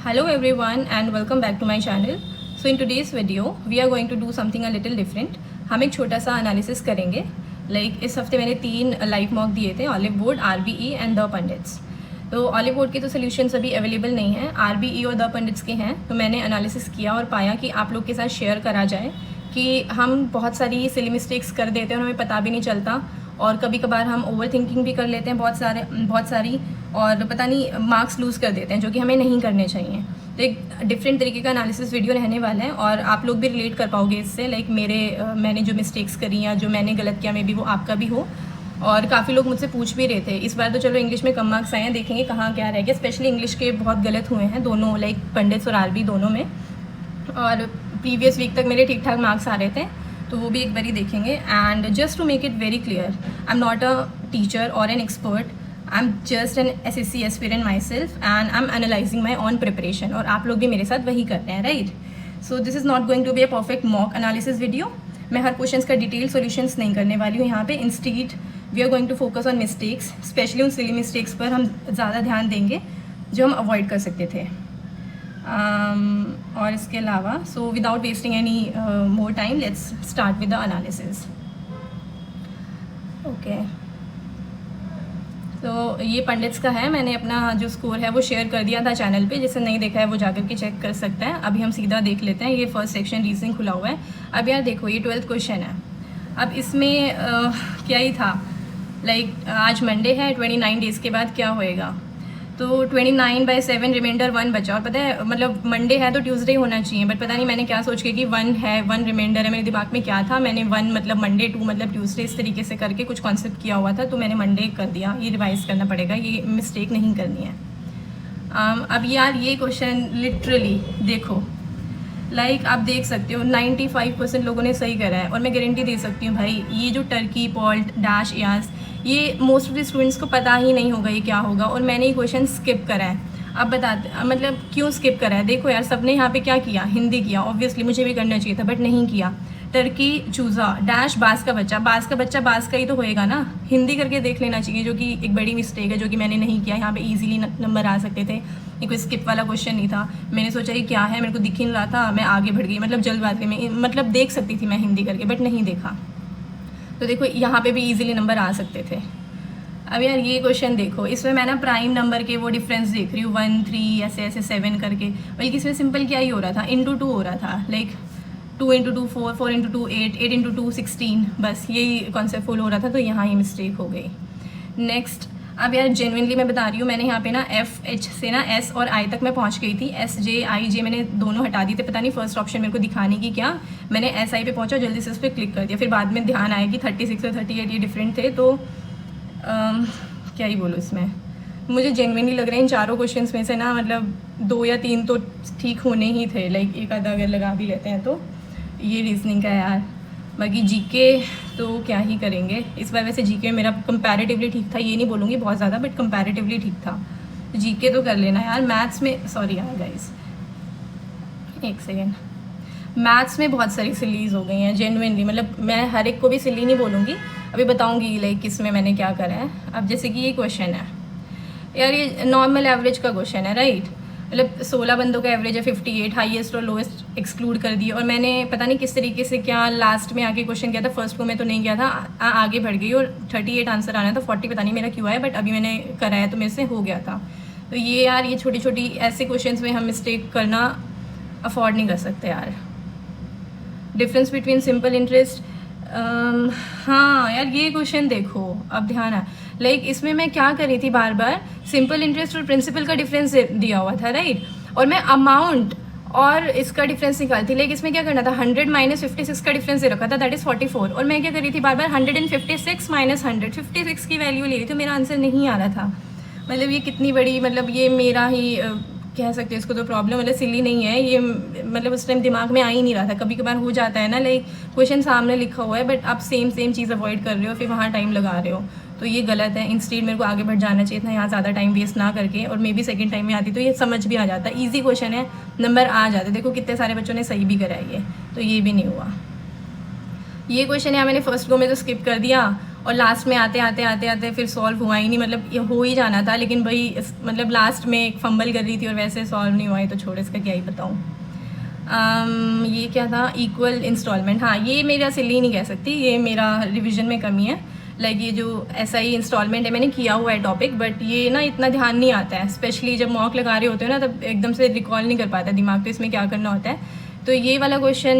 Hello everyone and welcome back to my channel. So in today's video we are going to do something a little different. हम एक छोटा सा analysis करेंगे. इस हफ्ते मैंने 3 लाइव मॉक दिए थे, olive board, RBE and the pandits. तो ऑलिव बोर्ड के तो सोल्यूशंस अभी अवेलेबल नहीं हैं, RBE और द पंडित्स के हैं. तो मैंने एनालिसिस किया और पाया कि आप लोग के साथ शेयर करा जाए कि हम बहुत सारी सिली मिस्टेक्स कर देते हैं और हमें पता भी नहीं चलता, और कभी कभार हम ओवर थिंकिंग भी कर लेते हैं बहुत सारी, और पता नहीं मार्क्स लूज़ कर देते हैं जो कि हमें नहीं करने चाहिए. तो एक डिफरेंट तरीके का एनालिसिस वीडियो रहने वाला है और आप लोग भी रिलेट कर पाओगे इससे. मैंने जो मिस्टेक्स करी या जो मैंने गलत किया, मे बी वो आपका भी हो. और काफ़ी लोग मुझसे पूछ भी रहे थे. इस बार तो चलो इंग्लिश में कम मार्क्स आए हैं, देखेंगे कहाँ क्या रह गया. स्पेशली इंग्लिश के बहुत गलत हुए हैं दोनों, पंडित्स और RB दोनों में. और प्रीवियस वीक तक मेरे ठीक ठाक मार्क्स आ रहे थे, तो वो भी एक बारी देखेंगे. And just to make it very clear, I am not a teacher और an expert. I am just an SSC aspirant myself and I am analysing my own preparation, और आप लोग भी मेरे साथ वही कर रहे हैं, right. So this is not going to be a perfect mock analysis video. मैं हर क्वेश्चन का डिटेल सॉल्यूशंस नहीं करने वाली हूँ यहाँ पे. Instead we are going to focus on mistakes, specially उन सिली मिस्टेक्स पर हम ज़्यादा ध्यान देंगे जो हम अवॉइड कर सकते थे. और इसके अलावा so without wasting any more time, let's start with the analysis. Okay, तो ये पंडित्स का है. मैंने अपना जो स्कोर है वो शेयर कर दिया था चैनल पे, जिसे नहीं देखा है वो जाकर के चेक कर सकता है. अभी हम सीधा देख लेते हैं. ये फर्स्ट सेक्शन रीजनिंग खुला हुआ है. अब यार देखो, ये 12th क्वेश्चन है. अब इसमें क्या ही था, आज मंडे है, 29 डेज़ के बाद क्या होएगा. तो 29/7 रिमाइंडर 1 बचा. और पता है, मंडे है तो ट्यूसडे होना चाहिए, बट पता नहीं मैंने क्या सोच के कि 1 रिमाइंडर है. मेरे दिमाग में क्या था, मैंने 1 मंडे, 2 ट्यूसडे, इस तरीके से करके कुछ कॉन्सेप्ट किया हुआ था, तो मैंने मंडे कर दिया. ये रिवाइज़ करना पड़ेगा, ये मिस्टेक नहीं करनी है. अब यार ये क्वेश्चन लिटरली देखो, आप देख सकते हो 95% लोगों ने सही करा है. और मैं गारंटी दे सकती हूँ भाई, ये जो टर्की, पॉल्ट, डैश, यास, ये मोस्ट ऑफ द स्टूडेंट्स को पता ही नहीं होगा ये क्या होगा. और मैंने ये क्वेश्चन स्किप करा है. अब बताते क्यों स्किप करा है. देखो यार, सबने यहाँ पे क्या किया, हिंदी किया. ऑब्वियसली मुझे भी करना चाहिए था, बट नहीं किया. टर्की, चूज़ा, डैश, बास का बच्चा. बास का बच्चा बास का ही तो होएगा ना. हिंदी करके देख लेना चाहिए, जो कि एक बड़ी मिस्टेक है, जो कि मैंने नहीं किया. यहाँ पे इजीली नंबर आ सकते थे. ये कोई स्किप वाला क्वेश्चन नहीं था. मैंने सोचा ये क्या है, मेरे को दिख ही नहीं रहा था, मैं आगे बढ़ गई. जल्दबाजी में देख सकती थी मैं हिंदी करके, बट नहीं देखा. तो देखो यहाँ पे भी इजीली नंबर आ सकते थे. अब यार ये क्वेश्चन देखो, इसमें मैं ना प्राइम नंबर के वो डिफरेंस देख रही हूँ, 1, 3 ऐसे 7 करके. बल्कि इसमें सिंपल क्या ही हो रहा था, × 2 हो रहा था. 2 × 2 4, 4 × 2 8, 8 × 2 16. बस यही कॉन्सेप्ट फॉलो हो रहा था, तो यहाँ ही मिस्टेक हो गई. नेक्स्ट, अब यार जेन्युइनली मैं बता रही हूँ, मैंने यहाँ पे ना FH से ना S और I तक मैं पहुँच गई थी. SJ IJ मैंने दोनों हटा दी थे. पता नहीं फर्स्ट ऑप्शन मेरे को दिखाने की क्या, मैंने SI पे पहुँचा, जल्दी से उस पर क्लिक कर दिया. फिर बाद में ध्यान आया कि 36 और 38 ये डिफरेंट थे. तो क्या ही बोलूँ इसमें, मुझे जेन्युइनली लग रहा है इन चारों क्वेश्चंस में से ना 2 या 3 तो ठीक होने ही थे. एक आधा अगर लगा भी लेते हैं तो. ये रीजनिंग का है यार. बाकी जीके तो क्या ही करेंगे इस बार. वैसे जीके मेरा कंपैरेटिवली ठीक था, ये नहीं बोलूँगी बहुत ज़्यादा, बट कंपैरेटिवली ठीक था. जीके तो कर लेना यार. मैथ्स में सॉरी यार गाइस, एक सेकेंड. मैथ्स में बहुत सारी सिलीज हो गई हैं जेन्युइनली. मैं हर एक को भी सिली नहीं बोलूँगी, अभी बताऊँगी किस में मैंने क्या करा है. अब जैसे कि ये क्वेश्चन है यार, ये नॉर्मल एवरेज का क्वेश्चन है, राइट. 16 बंदों का एवरेज है 58, हाईएस्ट और लोएस्ट एक्सक्लूड कर दिए. और मैंने पता नहीं किस तरीके से क्या लास्ट में आके क्वेश्चन किया था, फर्स्ट को मैं तो नहीं किया था, आगे बढ़ गई और 38 आंसर आना था. 40 पता नहीं मेरा क्यों आया, बट अभी मैंने कराया तो मेरे से हो गया था. तो ये यार, ये छोटी छोटी ऐसे क्वेश्चन में हम मिस्टेक करना अफोर्ड नहीं कर सकते यार. डिफरेंस बिटवीन सिंपल इंटरेस्ट, हाँ यार ये क्वेश्चन देखो, अब ध्यान है. इसमें मैं क्या कर रही थी, बार बार सिंपल इंटरेस्ट और प्रिंसिपल का डिफरेंस दिया हुआ था, राइट. और मैं अमाउंट और इसका डिफरेंस निकालती. इसमें क्या करना था, 100 - 56 का डिफरेंस दे रखा था, दैट इज़ 44. और मैं क्या कर रही थी, बार बार 156 - 100, 56 की वैल्यू ले रही थी. तो मेरा आंसर नहीं आ रहा था. ये कितनी बड़ी, ये मेरा ही कह सकते हैं इसको तो प्रॉब्लम, सिली नहीं है ये. उस टाइम दिमाग में आ ही नहीं रहा था. कभी कभार हो जाता है ना, क्वेश्चन सामने लिखा हुआ है, बट आप सेम चीज़ अवॉइड कर रहे हो, फिर वहाँ टाइम लगा रहे हो, तो ये गलत है. इंस्टेड मेरे को आगे बढ़ जाना चाहिए था यहाँ, ज़्यादा टाइम वेस्ट ना करके. और मे बी सेकंड टाइम में आती तो ये समझ भी आ जाता. ईजी क्वेश्चन है, नंबर आ जाते. देखो कितने सारे बच्चों ने सही भी कराई है, तो ये भी नहीं हुआ. ये क्वेश्चन यहाँ मैंने फर्स्ट गो में तो स्किप कर दिया. और लास्ट में आते आते आते आते फिर सॉल्व हुआ ही नहीं, मतलब ये हो ही जाना था, लेकिन भाई मतलब लास्ट में एक फंबल कर रही थी और वैसे सॉल्व नहीं हुआ है, तो छोड़, इसका क्या ही बताऊँ। ये क्या था, इक्वल इंस्टॉलमेंट, हाँ ये मेरा सिली नहीं कह सकती, ये मेरा रिविज़न में कमी है। लाइक ये जो SI इंस्टॉलमेंट है मैंने किया हुआ है टॉपिक, बट ये ना इतना ध्यान नहीं आता है, स्पेशली जब मॉक लगा रहे होते हो ना तब एकदम से रिकॉल नहीं कर पाता दिमाग, तो इसमें क्या करना होता है। तो ये वाला क्वेश्चन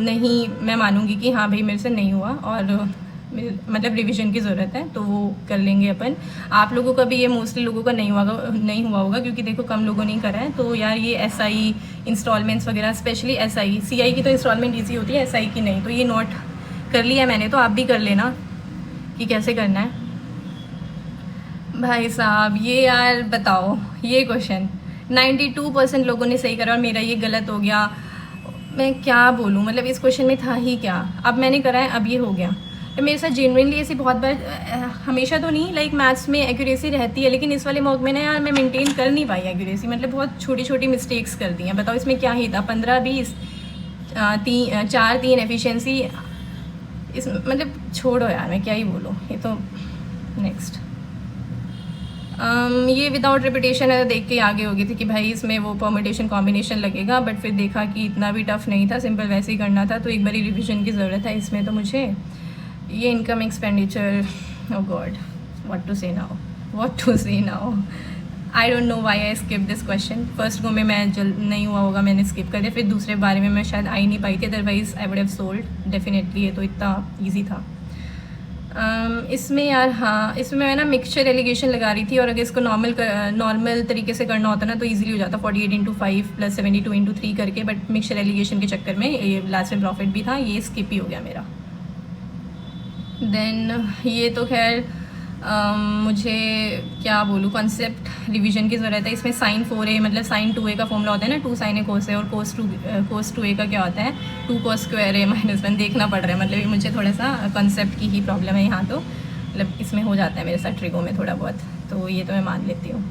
नहीं मैं मानूंगी कि हाँ भाई मेरे से नहीं हुआ, और मतलब रिवीजन की ज़रूरत है, तो वो कर लेंगे अपन। आप लोगों का भी ये मोस्टली लोगों का नहीं हुआ होगा क्योंकि देखो कम लोगों ने करा है। तो यार ये SI इंस्टॉलमेंट्स वगैरह, स्पेशली SI, CI की तो इंस्टॉलमेंट ईजी होती है, SI की नहीं, तो ये नोट कर लिया मैंने, तो आप भी कर लेना कि कैसे करना है। भाई साहब ये यार बताओ, ये क्वेश्चन 92% लोगों ने सही करा और मेरा ये गलत हो गया, मैं क्या बोलूँ, मतलब इस क्वेश्चन में था ही क्या। अब मैंने करा है, अब ये हो गया। तो मेरे साथ जेन्युइनली ऐसी बहुत बार, हमेशा तो नहीं, लाइक मैथ्स में एक्यूरेसी रहती है, लेकिन इस वाले मॉक में ना यार मैं मेंटेन कर नहीं पाई एक्यूरेसी, मतलब बहुत छोटी छोटी मिस्टेक्स कर दी हैं। बताओ इसमें क्या ही था, 15-20, 4-3 एफिशिएंसी, इस मतलब छोड़ो यार, मैं क्या ही बोलूँ, ये तो नेक्स्ट। ये विदाउट रिपीटेशन है, तो देख के आगे हो गई थी कि भाई इसमें वो परम्यूटेशन कॉम्बिनेशन लगेगा, बट फिर देखा कि इतना भी टफ नहीं था, सिंपल वैसे ही करना था, तो एक बारी रिविजन की ज़रूरत है इसमें। तो मुझे ये income expenditure, oh God what to say now, I don't know why I skip this question. First go में मैं नहीं हुआ होगा, मैंने स्किप कर दिया, फिर दूसरे बारे में मैं शायद आ ही नहीं पाई थी, otherwise I would have sold definitely, ये तो इतना ईजी था। इसमें यार हाँ, इसमें मैं ना मिक्सचर एलिगेशन लगा रही थी, और अगर इसको नॉर्मल तरीके से करना होता ना तो ईजिली हो जाता, 48 × 5 + 72 × 3 करके, बट मिक्सचर एलिगेशन के चक्कर में ये लास्ट में प्रॉफिट भी था, ये स्किप ही हो गया मेरा। देन ये तो खैर मुझे क्या बोलूँ, कॉन्सेप्ट रिवीजन की ज़रूरत है। इसमें sin 4a मतलब sin 2a का फॉर्मूला होता है ना, 2 sin a cos a, और cos 2a का क्या होता है, 2 cos square a - 1, देखना पड़ रहा है, मतलब ये मुझे थोड़ा सा कॉन्सेप्ट की ही प्रॉब्लम है यहाँ, तो मतलब इसमें हो जाता है मेरे साथ ट्रिगो में थोड़ा बहुत, तो ये तो मैं मान लेती हूँ।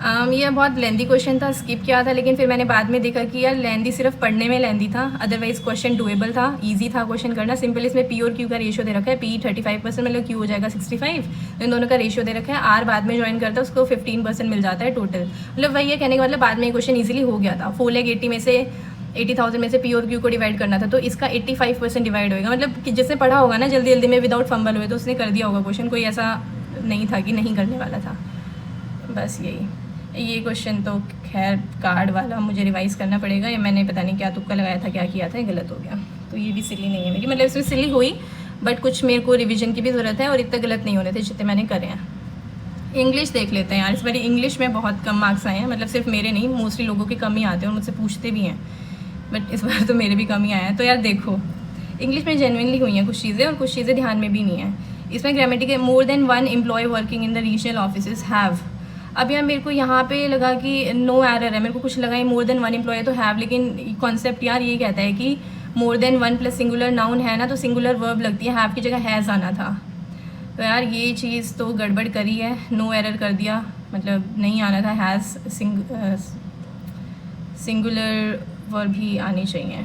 ये बहुत लेंदी क्वेश्चन था, स्किप किया था, लेकिन फिर मैंने बाद में देखा कि यार लेंदी सिर्फ पढ़ने में लेंदी था, अदरवाइज क्वेश्चन डुएबल था, इजी था क्वेश्चन करना, सिंपल। इसमें P और Q का रेशियो दे रखा है, P 35% मतलब Q हो जाएगा 65, इन दोनों का रेशियो दे रखा है, R बाद में ज्वाइन करता है उसको 15% मिल जाता है टोटल, मतलब वही है कहने का मतलब, बाद में क्वेश्चन ईजिली हो गया था। 4,80,000 में से 80,000 में से P और Q को डिवाइड करना था, तो इसका 85% डिवाइड होएगा, मतलब कि जिसने पढ़ा होगा ना जल्दी जल्दी में विदाउट फंबल हुए, तो उसने कर दिया होगा क्वेश्चन, कोई ऐसा नहीं था कि नहीं करने वाला था, बस यही। ये क्वेश्चन तो खैर कार्ड वाला मुझे रिवाइज़ करना पड़ेगा, ये मैंने पता नहीं क्या तुक्का लगाया था, क्या किया था, ये गलत हो गया, तो ये भी सिली नहीं है मेरी, मतलब इसमें सिली हुई, बट कुछ मेरे को रिवीजन की भी ज़रूरत है, और इतने गलत नहीं होने थे जितने मैंने करे हैं। इंग्लिश देख लेते हैं यार, इस बार इंग्लिश में बहुत कम मार्क्स आए हैं, मतलब सिर्फ मेरे नहीं, मोस्टली लोगों के कम ही आते हैं और मुझसे पूछते भी हैं, बट इस बार तो मेरे भी कम ही आए हैं। तो यार देखो, इंग्लिश में जेन्युइनली हुई हैं कुछ चीज़ें, और कुछ चीज़ें ध्यान में भी नहीं है। इसमें grammatical, more than 1 employ working in the regional offices have, अब यार मेरे को यहाँ पे लगा कि नो एरर है, मेरे को कुछ लगा ही मोर देन 1 एम्प्लॉय तो हैव, लेकिन कॉन्सेप्ट यार ये कहता है कि मोर देन 1 + सिंगुलर नाउन है ना, तो सिंगुलर वर्ब लगती है, हैव की जगह हैज़ आना था। तो यार ये चीज़ तो गड़बड़ करी है, नो एरर कर दिया, मतलब नहीं आना था, हैज़ सिंगुलर वर्ब ही आनी चाहिए।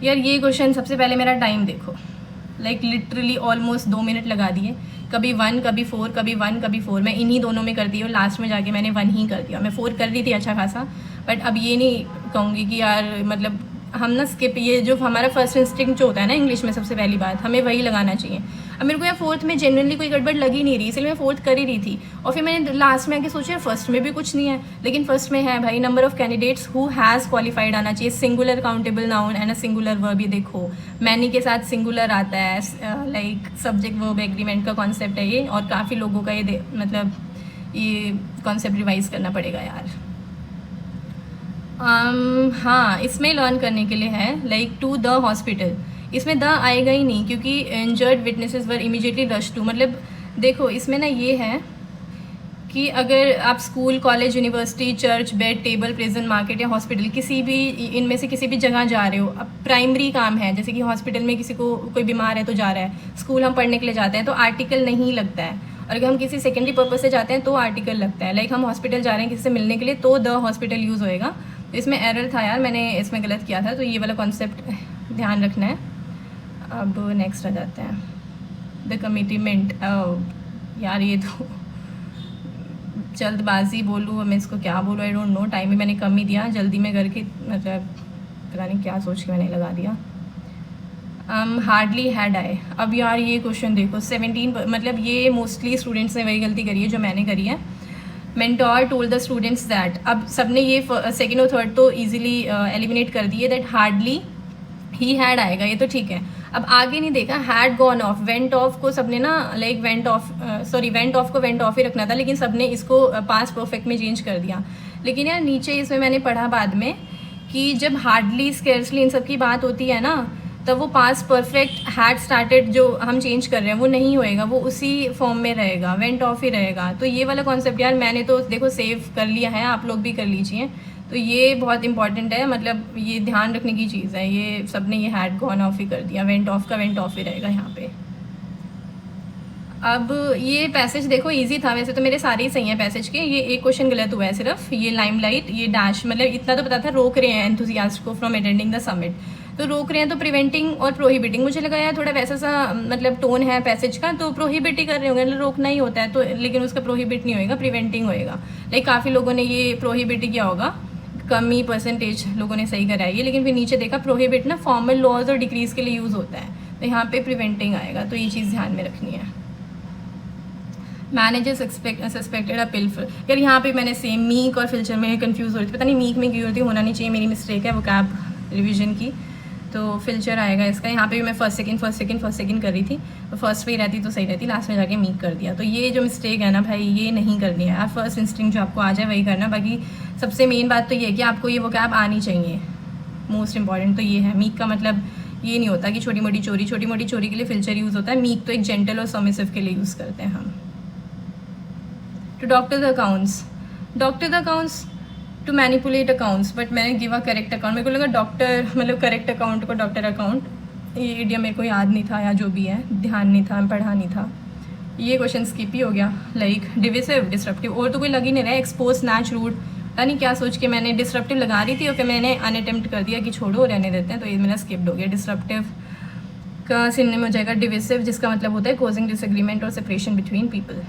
यार ये क्वेश्चन सबसे पहले मेरा टाइम देखो, लाइक लिटरली ऑलमोस्ट 2 मिनट लगा दिए, कभी 1 कभी 4, कभी 1 कभी 4, मैं इन्हीं दोनों में करती हूँ, लास्ट में जाके मैंने 1 ही कर दिया। मैं 4 कर रही थी अच्छा खासा, बट अब ये नहीं कहूँगी कि यार मतलब हम ना स्किप, ये जो हमारा फर्स्ट इंस्टिंक्ट जो होता है ना इंग्लिश में, सबसे पहली बात हमें वही लगाना चाहिए। अब मेरे को यहाँ 4th में जेन्युइनली कोई गड़बड़ लगी नहीं रही, इसलिए मैं 4th कर ही रही थी, और फिर मैंने लास्ट में आके सोचा फर्स्ट में भी कुछ नहीं है, लेकिन फर्स्ट में है भाई, number of candidates who has qualified आना चाहिए, singular countable noun and a singular verb. ये देखो मैनी के साथ सिंगुलर आता है, लाइक सब्जेक्ट वर्ब एग्रीमेंट का कॉन्सेप्ट है ये, और काफ़ी लोगों का ये मतलब ये कॉन्सेप्ट रिवाइज करना पड़ेगा यार। हाँ इसमें लर्न करने के लिए है, लाइक टू द हॉस्पिटल, इसमें द आएगा ही नहीं क्योंकि injured witnesses were immediately rush to, मतलब देखो इसमें ना ये है कि अगर आप school, college, university, church, bed, table, prison, market या हॉस्पिटल, किसी भी इनमें से किसी भी जगह जा रहे हो, अब प्राइमरी काम है, जैसे कि हॉस्पिटल में किसी को कोई बीमार है तो जा रहा है, स्कूल हम पढ़ने के लिए जाते हैं तो आर्टिकल नहीं लगता है, और अगर हम किसी सेकेंडरी पर्पज से जाते हैं तो आर्टिकल लगता है, लाइक हम हॉस्पिटल जा रहे हैं किसी से मिलने के लिए तो द हॉस्पिटल यूज़ होएगा। तो इसमें एरर था यार, मैंने इसमें गलत किया था, तो ये वाला कॉन्सेप्ट ध्यान रखना है। अब नेक्स्ट आ जाते हैं द कमिटमेंट। यार ये तो जल्दबाजी बोलूँ, मैं इसको क्या बोलूँ, आई डोंट नो। टाइम भी मैंने कम ही दिया, जल्दी में करके मतलब पता नहीं क्या सोच के मैंने लगा दिया। Hardly had I. अब यार ये क्वेश्चन देखो 17, मतलब ये मोस्टली स्टूडेंट्स ने वही गलती करी है जो मैंने करी है। Mentor told the students that, अब सबने ये सेकंड और थर्ड तो इजीली एलिमिनेट कर दिए, दैट हार्डली ही हैड आएगा, ये तो ठीक है। अब आगे नहीं देखा, had gone of, went of को सबने ना like went of, sorry went of को वेंट ऑफ ही रखना था, लेकिन सबने इसको पास्ट परफेक्ट में चेंज कर दिया। लेकिन यार नीचे इसमें मैंने पढ़ा बाद में कि जब हार्डली स्केर्सली इन सब की बात होती है ना, तब वो पास्ट परफेक्ट हैड स्टार्टेड जो हम चेंज कर रहे हैं वो नहीं होएगा, वो उसी फॉर्म में रहेगा, वेंट ऑफ ही रहेगा। तो ये वाला कॉन्सेप्ट यार मैंने तो देखो सेव कर लिया है, आप लोग भी कर लीजिए। तो ये बहुत इंपॉर्टेंट है, मतलब ये ध्यान रखने की चीज़ है। ये सबने ये हैड गॉन ऑफ ही कर दिया, वेंट ऑफ का वेंट ऑफ ही रहेगा यहाँ पे। अब ये पैसेज देखो इजी था, वैसे तो मेरे सारे ही सही हैं पैसेज के, ये एक क्वेश्चन गलत हुआ है सिर्फ, ये लाइमलाइट, ये डैश, मतलब इतना तो पता था रोक रहे हैं एंथुसियास्ट को फ्रॉम अटेंडिंग द समिट, तो रोक रहे हैं तो प्रिवेंटिंग और प्रोहिबिटिंग, मुझे लगा यार थोड़ा वैसा सा मतलब टोन है पैसेज का, तो प्रोहिबिट ही कर रहे होंगे, रोकना ही होता है तो, लेकिन उसका प्रोहिबिट नहीं होएगा, प्रिवेंटिंग होएगा। लाइक काफ़ी लोगों ने ये प्रोहिबिट ही किया होगा, कम ही परसेंटेज लोगों ने सही कराई है, लेकिन फिर नीचे देखा प्रोहिबिट ना फॉर्मल लॉज और डिक्रीज के लिए यूज़ होता है, तो यहाँ पे प्रिवेंटिंग आएगा, तो ये चीज़ ध्यान में रखनी है। मैनेजर्स सस्पेक्टेड अ पिल्फर, यार यहाँ पे मैंने सेम मीक और फिल्चर में कंफ्यूज हो रही थी, पता नहीं मीक में क्यों होती, होना नहीं चाहिए, मेरी मिस्टेक है वो कैब रिविजन की। तो फिल्चर आएगा इसका, यहाँ पे भी मैं फर्स्ट सेकंड कर रही थी, तो फर्स्ट पे ही रहती तो सही रहती, लास्ट में जाके मीक कर दिया। तो ये जो मिस्टेक है ना भाई, ये नहीं करनी है, आप फर्स्ट इंस्टिंक्ट जो आपको आ जाए वही करना। बाकी सबसे मेन बात तो ये है कि आपको ये वो कैब आनी चाहिए, मोस्ट इंपॉर्टेंट तो ये है। मीक का मतलब ये नहीं होता कि छोटी मोटी चोरी के लिए फिल्चर यूज़ होता है, मीक तो एक जेंटल और सबमिसिव के लिए यूज़ करते हैं हम। To doctor the accounts to manipulate accounts, but मैंने गिव अ करेक्ट अकाउंट, मेरे को लगा डॉक्टर मतलब करेक्ट अकाउंट को डॉक्टर अकाउंट, ये इडियम मेरे को याद नहीं था या जो भी है, ध्यान नहीं था, पढ़ा नहीं था, ये क्वेश्चन स्किप ही हो गया। लाइक डिविसिव डिस्ट्रप्टिव, और तो कोई लग ही नहीं रहा है, एक्सपोज स्नैच रूट, पता नहीं क्या सोच के मैंने डिस्ट्रप्टिव लगा रही थी और फिर मैंने अनअटेम्प्ट कर दिया कि छोड़ो रहने देते हैं, तो ये मेरा स्किप्ड हो गया। डिस्ट्रप्टिव का सिनोनिम हो जाएगा डिविसिव, जिसका मतलब होता है कॉजिंग डिसएग्रीमेंट और सेपरेशन बिटवीन पीपल।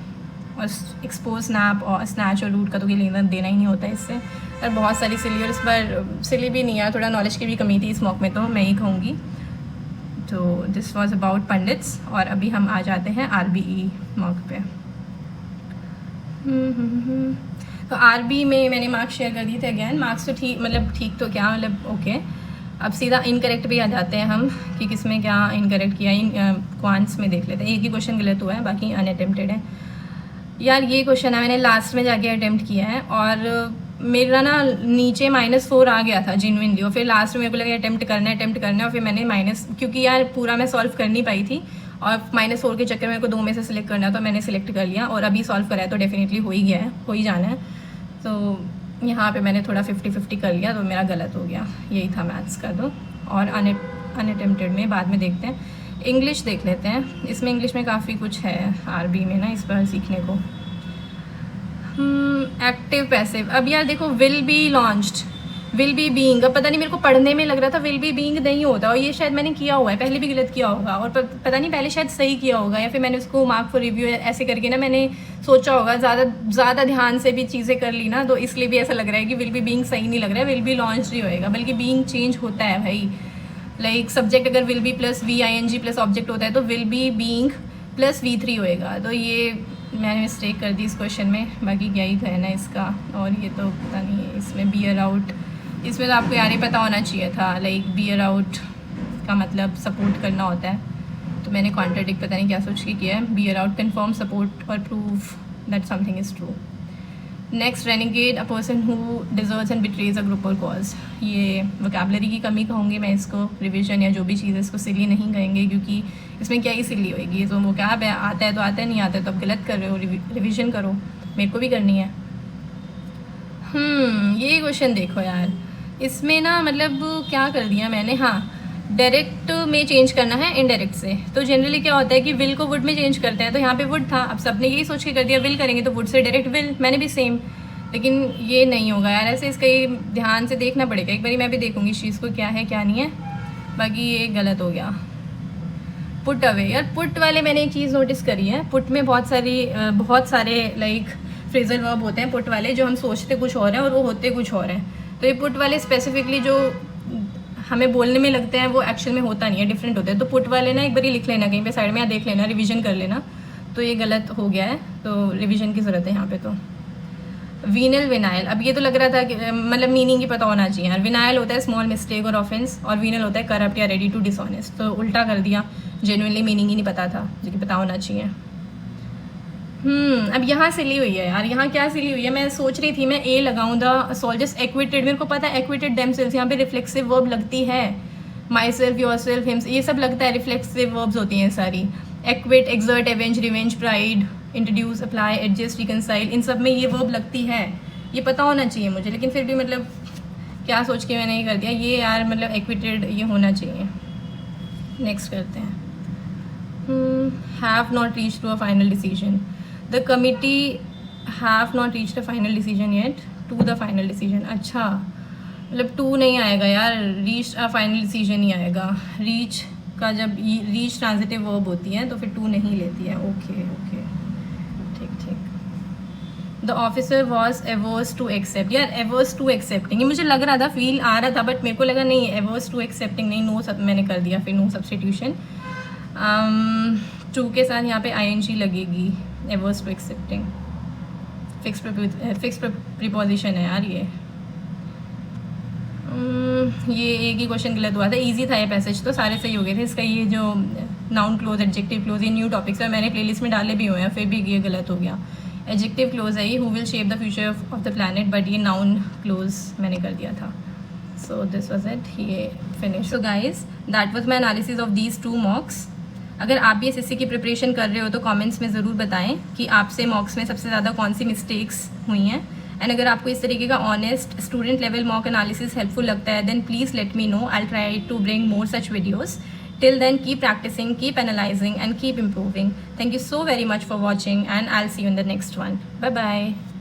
और एक्सपोज स्नैप और स्नैच और रूट का तो कोई लेना देना ही नहीं होता है इससे। और बहुत सारी सिली, और इस पर सिली भी नहीं है, थोड़ा नॉलेज की भी कमी थी इस मॉक में, तो मैं ही कहूँगी। तो दिस वाज अबाउट पंडित्स, और अभी हम आ जाते हैं आरबीई मॉक पे। तो आरबी में मैंने मार्क्स शेयर कर दिए थे अगेन, मार्क्स तो ठीक तो क्या मतलब ओके। अब सीधा इनकरेक्ट भी आ जाते हैं हम कि किस में क्या इनकरेक्ट किया। क्वांट्स में देख लेते हैं, एक ही क्वेश्चन गलत हुआ है, बाकी अनअटेम्प्टेड है। यार ये क्वेश्चन है मैंने लास्ट में जाके अटेम्प्ट किया है, और मेरा ना नीचे -4 आ गया था जेन्युइनली, और फिर लास्ट में मेरे को लगा अटेम्प्ट करना है, और फिर मैंने क्योंकि यार पूरा मैं सॉल्व कर नहीं पाई थी, और -4 के चक्कर में मेरे को 2 में से सिलेक्ट करना, तो मैंने सिलेक्ट कर लिया, और अभी सॉल्व करा है तो डेफिनेटली हो ही गया है, हो ही जाना है। तो यहाँ पे मैंने थोड़ा 50-50 कर लिया, तो मेरा गलत हो गया, यही था मैथ्स का। तो और अनअटेम्प्टेड में बाद में देखते हैं। इंग्लिश देख लेते हैं, इसमें इंग्लिश में काफ़ी कुछ है आरबी में ना इस पर सीखने को। एक्टिव पैसिव, अब यार देखो will be launched, will be being, अब पता नहीं मेरे को पढ़ने में लग रहा था विल बी बीइंग नहीं होता, और ये शायद मैंने किया हुआ है, पहले भी गलत किया होगा, और पता नहीं पहले शायद सही किया होगा, या फिर मैंने उसको मार्क फॉर रिव्यू ऐसे करके ना मैंने सोचा होगा, ज़्यादा ध्यान से भी चीज़ें कर ली ना, तो इसलिए भी ऐसा लग रहा है कि विल बी बीइंग सही नहीं लग रहा है, विल बी लॉन्च्ड ही होएगा, बल्कि बीइंग चेंज होता है भाई। लाइक सब्जेक्ट अगर will be plus VING plus object होता है तो will be being plus V3 होएगा, तो ये मैंने मिस्टेक कर दी इस क्वेश्चन में, बाकी क्या ही था ना इसका। और ये तो पता नहीं है, इसमें बियर आउट, इसमें तो आपको यार ही पता होना चाहिए था, लाइक बियर आउट का मतलब सपोर्ट करना होता है, तो मैंने कॉन्ट्राडिक्ट पता नहीं क्या सोच के किया है। बियर आउट कन्फर्म सपोर्ट और prove that something is true. Next renegade, a person who deserves and betrays a group और कॉज, ये वोकैबुलरी की कमी कहूँगी मैं इसको, रिविजन या जो भी चीज़ है इसको सिली नहीं कहेंगे, क्योंकि इसमें क्या ही सिली होएगी, ये तो वोकैब है, आता है तो आता है, नहीं आता है तो आप गलत कर रहे हो, रिविजन करो, मेरे को भी करनी है। ये क्वेश्चन देखो यार, इसमें ना मतलब क्या कर दिया मैंने, हाँ डायरेक्ट में चेंज करना है इनडायरेक्ट से, तो जनरली क्या होता है कि विल को वुड में चेंज करते हैं, तो यहाँ पे वुड था, अब सबने यही सोच के कर दिया विल करेंगे तो वुड से डायरेक्ट विल, मैंने भी सेम, लेकिन ये नहीं होगा यार ऐसे, इसका ये ध्यान से देखना पड़ेगा, एक बारी मैं भी देखूंगी इस चीज़ को क्या है क्या नहीं है। बाकी ये गलत हो गया। पुट अवे, यार पुट वाले मैंने एक चीज़ नोटिस करी है, पुट में बहुत सारे लाइक फ्रेजल वर्ब होते हैं पुट वाले, जो हम सोचते कुछ और हैं और वो होते कुछ और हैं। तो ये पुट वाले स्पेसिफिकली जो हमें बोलने में लगते हैं वो एक्चुअल में होता नहीं है, डिफरेंट होते हैं। तो पुट वाले ना एक बार लिख लेना कहीं पे साइड में, या देख लेना, रिवीजन कर लेना। तो ये गलत हो गया है, तो रिवीजन की ज़रूरत है यहाँ पे। तो वीनल विनाइल, अब ये तो लग रहा था कि मतलब मीनिंग ही पता होना चाहिए यार। विनाइल होता है स्मॉल मिस्टेक और ऑफेंस, और वीनल होता है करप्ट या रेडी टू डिसऑनेस्ट। तो उल्टा कर दिया, जेन्युइनली मीनिंग ही नहीं पता था, जो कि पता होना चाहिए। अब यहाँ सिली हुई है यार, यहाँ क्या सिली हुई है, मैं सोच रही थी मैं ए लगाऊँ, द सोल्जर्स एक्विटेड, मेरे को पता है एक्विटेड देमसेल्व्स, यहाँ पे रिफ्लेक्सिव वर्ब लगती है, myself, yourself, himself, ये सब लगता है, रिफ्लेक्सिव वर्ब्स होती हैं सारी। Acquit, exert, avenge, revenge, pride, introduce, apply, adjust, reconcile, इन सब में ये वर्ब लगती है, ये पता होना चाहिए मुझे, लेकिन फिर भी मतलब क्या सोच के मैंने ये कर दिया ये यार, मतलब एक्विटेड ये होना चाहिए। नेक्स्ट करते हैं। Have not reach to a final decision, the committee have not reach a final decision yet to the final decision. अच्छा, मतलब टू नहीं आएगा यार, रीच अ फाइनल डिसीजन ही आएगा। रीच का जब रीच ट्रांजिटिव वर्ब होती है तो फिर टू नहीं लेती है। ओके ओके, ठीक ठीक। The officer was averse to accept, यार एवर्स टू एक्सेप्टिंग ये मुझे लग रहा था, फील आ रहा था, बट मेरे को लगा नहीं, एवर्स टू एक्सेप्टिंग नहीं, नो सब मैंने कर दिया, फिर नो सब्सटीट्यूशन। टू के साथ यहाँ पे ING लगेगी, averse to accepting, fix preposition है यार ये। ये एक ही क्वेश्चन गलत हुआ था, इजी था ये पैसेज, तो सारे सही हो गए थे। इसका ये जो नाउन क्लोज, एडजेक्टिव क्लोज, ये न्यू टॉपिक्स है, मैंने प्लेलिस्ट में डाले भी हुए हैं, फिर भी ये गलत हो गया। एडजेक्टिव क्लोज है ये, who will shape the future of the planet, but ये नाउन क्लोज मैंने कर दिया था। सो दिस वाज इट, ये finish. So guys, that was my analysis of these 2 मॉक्स। अगर आप भी SSC की प्रिपरेशन कर रहे हो तो कमेंट्स में ज़रूर बताएं कि आपसे मॉक्स में सबसे ज़्यादा कौन सी मिस्टेक्स हुई हैं। एंड अगर आपको इस तरीके का honest student level mock analysis helpful लगता है, then please let me know, I will try to bring more such videos. Till then, keep practicing, keep analyzing, and keep improving. Thank you so very much for watching, and I'll see you in the next one. Bye bye.